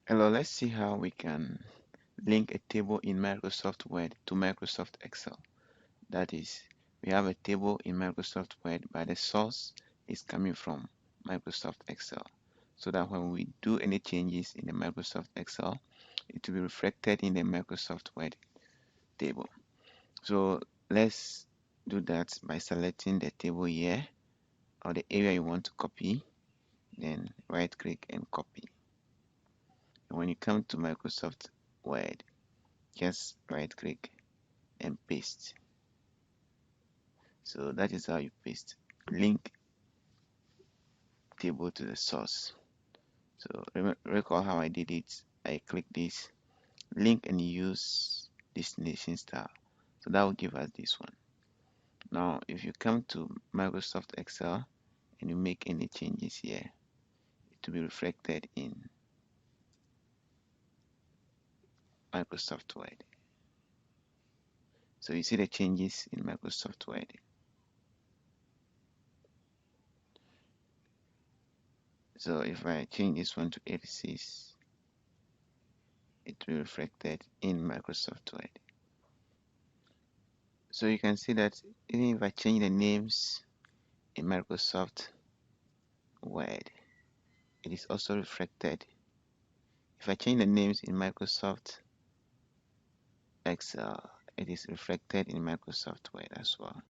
Hello, let's see how we can link a table in Microsoft Word to Microsoft Excel. That is, we have a table in Microsoft Word, but the source is coming from Microsoft Excel. So that when we do any changes in the Microsoft Excel, it will be reflected in the Microsoft Word table. So let's do that by selecting the table here or the area you want to copy, then right click and copy. And when you come to Microsoft Word, just right click and paste. So that is how you paste. Link table to the source. So recall how I did it. I click this link and use destination star. So that will give us this one. Now, if you come to Microsoft Excel and you make any changes here, it will be reflected in Microsoft Word. So you see the changes in Microsoft Word. So if I change this one to 86, it will be reflected in Microsoft Word. So you can see that even if I change the names in Microsoft Word, it is also reflected. If I change the names in Microsoft Excel, it is reflected in Microsoft Word as well.